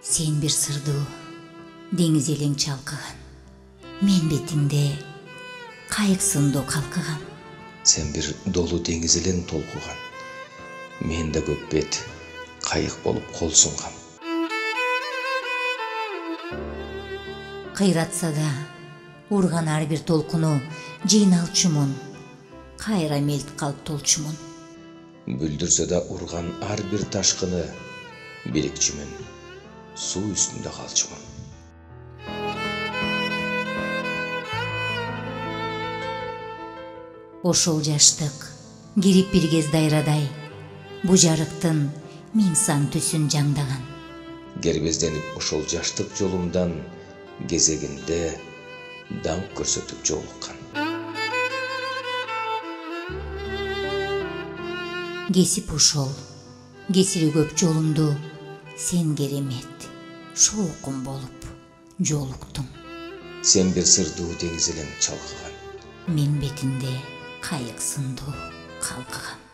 Sen bir sırдуу деңиз элең чалкыган. Мен бетиңде кайык сындуу калкыган. Sen bir dolu deniz elен толкуган. Мен да көп бет кайык болуп кол сунгам. Кыйратса да урган ар бир толкуну жыйналчумун. Кайра мелт калып толчумун. Бүлдүрсө да урган ар бир ташкыны бирикчүмүн. Суу үстүндө калчумун. Ошол жаштык кирип бир кез дайрадай, бу жарыктын миң сан түсүн жаңдаган. Кербезденип ошол жаштык жолумдан кезегинде даңк көрсөтүп жолуккан. Кесип ошол, кесири көп жолумду сен керемет, шоокум болуп жолуктуң. Sen bir сырдуу деңиз элең чалкыган. Мен бетинде кайык сындуу калкыган.